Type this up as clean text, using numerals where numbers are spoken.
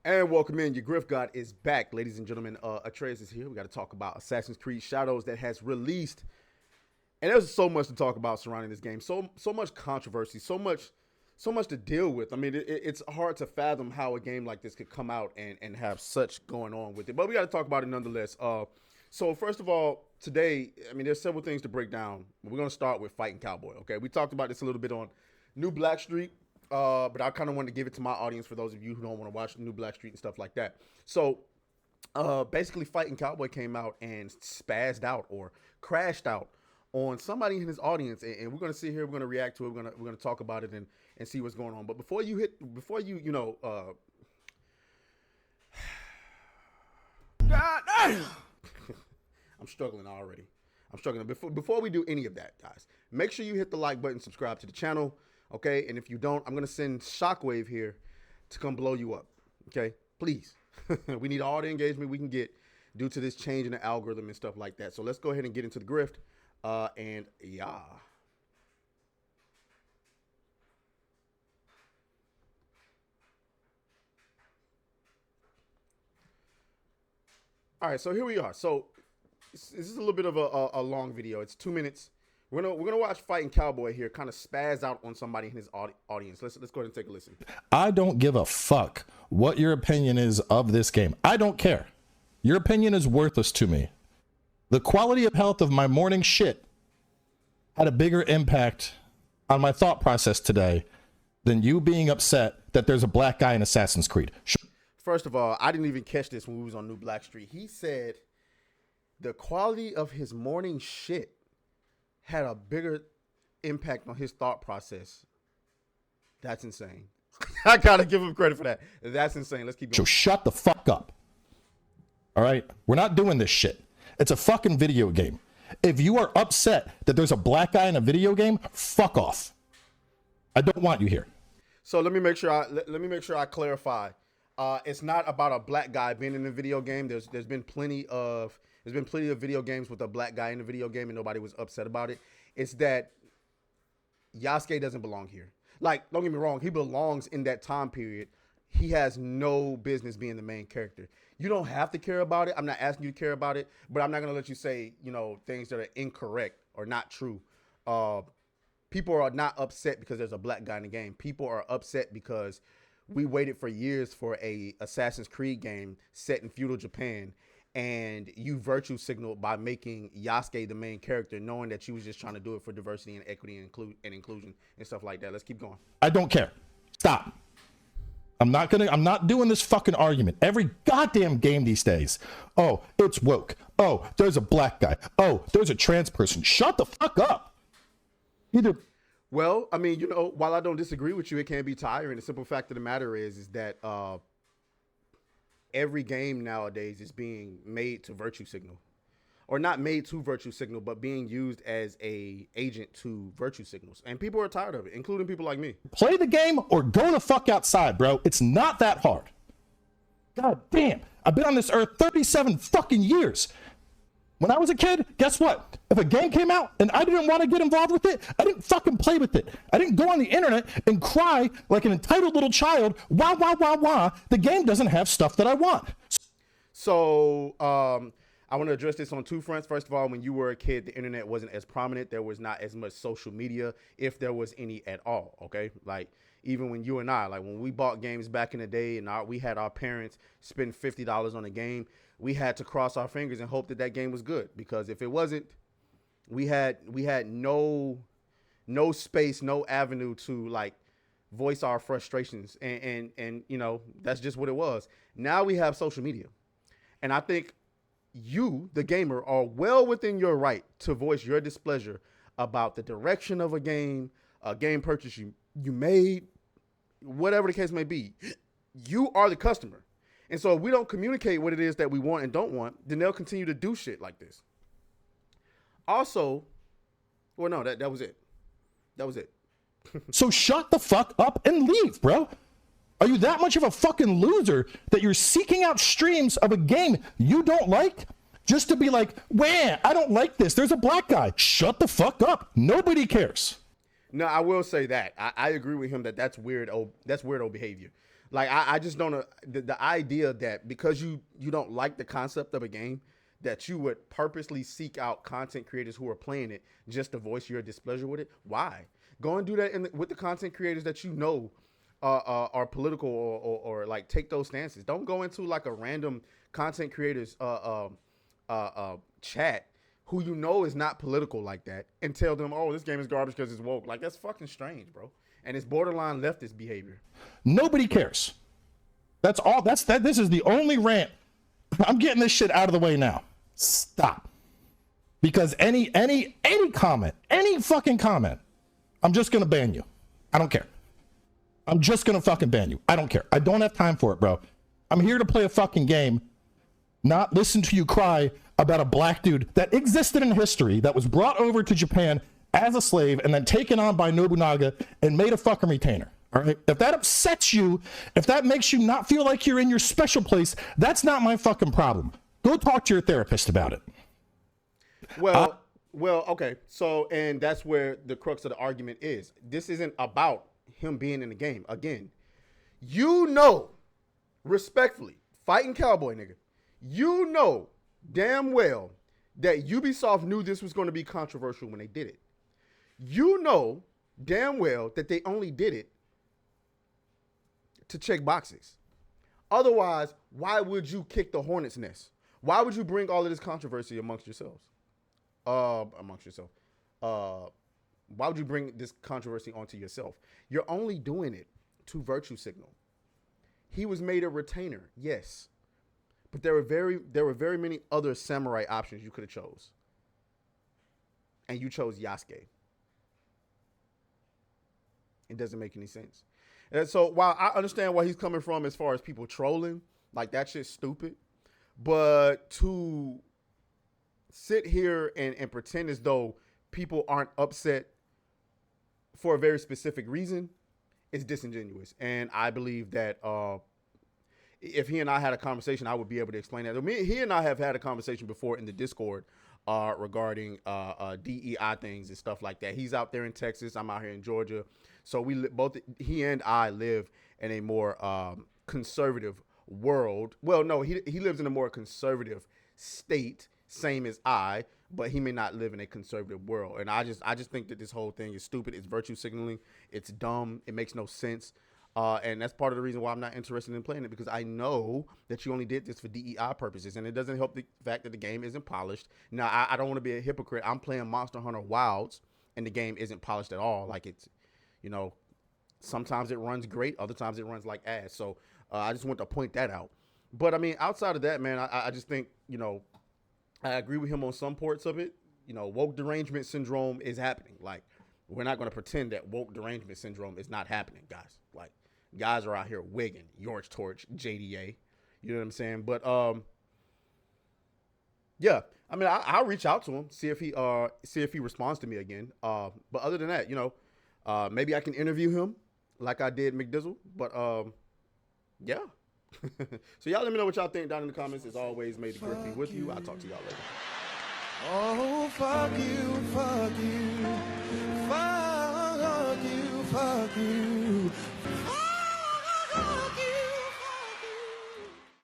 And welcome in. Your Griff God is back, ladies and gentlemen. Atreus is here. We got to talk about Assassin's Creed Shadows that has released, and there's so much to talk about surrounding this game. So much controversy. So much to deal with. I mean, it's hard to fathom how a game like this could come out and have such going on with it. But we got to talk about it nonetheless. So first of all, today, I mean, there's several things to break down. We're gonna start with fighting Cowboy. Okay, we talked about this a little bit on New Blackstreet. But I kind of wanted to give it to my audience for those of you who don't want to watch New Blackstreet and stuff like that. So, basically, Fighting Cowboy came out and spazzed out or crashed out on somebody in his audience, and we're gonna sit here, we're gonna react to it, we're gonna talk about it and see what's going on. But before you I'm struggling already. I'm struggling. Before we do any of that, guys, make sure you hit the like button, subscribe to the channel. Okay, and if you don't, I'm gonna send Shockwave here to come blow you up. Okay, please. We need all the engagement we can get due to this change in the algorithm and stuff like that. So let's go ahead and get into the grift. And yeah. All right, so here we are. So this is a little bit of a long video. It's 2 minutes. We're gonna watch Fighting Cowboy here kind of spaz out on somebody in his audience. Let's go ahead and take a listen. I don't give a fuck what your opinion is of this game. I don't care. Your opinion is worthless to me. The quality of health of my morning shit had a bigger impact on my thought process today than you being upset that there's a black guy in Assassin's Creed. First of all, I didn't even catch this when we was on New Blackstreet. He said the quality of his morning shit had a bigger impact on his thought process. That's insane. I gotta give him credit for that. That's insane. Let's keep going. So shut the fuck up. All right? We're not doing this shit. It's a fucking video game. If you are upset that there's a black guy in a video game, fuck off. I don't want you here. So let me make sure I clarify. It's not about a black guy being in a video game. There's been plenty of video games with a black guy in the video game and nobody was upset about it. It's that Yasuke doesn't belong here. Like, don't get me wrong, he belongs in that time period. He has no business being the main character. You don't have to care about it. I'm not asking you to care about it, but I'm not going to let you say, things that are incorrect or not true. People are not upset because there's a black guy in the game. People are upset because we waited for years for a Assassin's Creed game set in feudal Japan, and you virtue signaled by making Yasuke the main character, knowing that you was just trying to do it for diversity and equity and inclusion and stuff like that. Let's keep going. I don't care. Stop. I'm not doing this fucking argument. Every goddamn game these days. Oh, it's woke. Oh, there's a black guy. Oh, there's a trans person. Shut the fuck up. Well, I mean, while I don't disagree with you, it can be tiring. The simple fact of the matter is that every game nowadays is being made to virtue signal, or not made to virtue signal, but being used as a agent to virtue signals. And people are tired of it, including people like me. Play the game or go the fuck outside, bro. It's not that hard. God damn. I've been on this earth 37 fucking years. When I was a kid, guess what? If a game came out and I didn't want to get involved with it, I didn't fucking play with it. I didn't go on the internet and cry like an entitled little child. Wah, wah, wah, wah. The game doesn't have stuff that I want. So, I want to address this on two fronts. First of all, when you were a kid, the internet wasn't as prominent. There was not as much social media, if there was any at all, okay? Like, even when you and I, like when we bought games back in the day and we had our parents spend $50 on a game, we had to cross our fingers and hope that that game was good, because if it wasn't, we had no space, no avenue to like voice our frustrations, and that's just what it was. Now we have social media, and I think you, the gamer, are well within your right to voice your displeasure about the direction of a game purchase you made, whatever the case may be. You are the customer. And so if we don't communicate what it is that we want and don't want, then they'll continue to do shit like this. Also, well, no, that was it. That was it. So shut the fuck up and leave, bro. Are you that much of a fucking loser that you're seeking out streams of a game you don't like just to be like, wah, I don't like this. There's a black guy. Shut the fuck up. Nobody cares. No, I will say that. I agree with him that that's weirdo behavior. Like I just don't the idea that because you don't like the concept of a game, that you would purposely seek out content creators who are playing it just to voice your displeasure with it. Why? Go and do that with the content creators that you know are political or like take those stances. Don't go into like a random content creators chat who you know is not political like that and tell them, oh, this game is garbage because it's woke. Like, that's fucking strange, bro. And it's borderline leftist behavior. Nobody cares. That's all. This is the only rant. I'm getting this shit out of the way now. Stop. Because any comment, any fucking comment, I'm just gonna ban you. I don't care. I'm just gonna fucking ban you. I don't care. I don't have time for it, bro. I'm here to play a fucking game, not listen to you cry about a black dude that existed in history, that was brought over to Japan as a slave and then taken on by Nobunaga and made a fucking retainer. All right. If that upsets you, if that makes you not feel like you're in your special place, that's not my fucking problem. Go talk to your therapist about it. Well, okay. So, and that's where the crux of the argument is. This isn't about him being in the game. Again, you know, respectfully, fighting Cowboy, nigga, you know damn well that Ubisoft knew this was going to be controversial when they did it. You know damn well that they only did it to check boxes. Otherwise, why would you kick the hornet's nest? Why would you bring all of this controversy amongst yourselves? Why would you bring this controversy onto yourself? You're only doing it to virtue signal. He was made a retainer, yes. But there were very many other samurai options you could have chose. And you chose Yasuke. It doesn't make any sense. And so while I understand where he's coming from as far as people trolling, like that shit's stupid. But to sit here and pretend as though people aren't upset for a very specific reason is disingenuous. And I believe that if he and I had a conversation, I would be able to explain that. He and I have had a conversation before in the Discord regarding DEI things and stuff like that. He's out there in Texas. I'm out here in Georgia. So he and I live in a more conservative world. Well, no, he lives in a more conservative state, same as I, but he may not live in a conservative world. And I just think that this whole thing is stupid. It's virtue signaling. It's dumb. It makes no sense. And that's part of the reason why I'm not interested in playing it, because I know that you only did this for DEI purposes, and it doesn't help the fact that the game isn't polished. Now, I don't want to be a hypocrite. I'm playing Monster Hunter Wilds, and the game isn't polished at all. Like, it's, sometimes it runs great, other times it runs like ass. So I just want to point that out. But, I mean, outside of that, man, I just think, I agree with him on some parts of it. Woke derangement syndrome is happening. Like, we're not going to pretend that woke derangement syndrome is not happening, guys. Like, guys are out here wigging, George Torch, JDA. You know what I'm saying? But, yeah. I mean, I'll reach out to him, see if he responds to me again. But other than that, maybe I can interview him like I did McDizzle. But, yeah. So y'all let me know what y'all think down in the comments. As always, may the grip be with you. I'll talk to y'all later. Oh, fuck you, fuck you, fuck you, fuck you.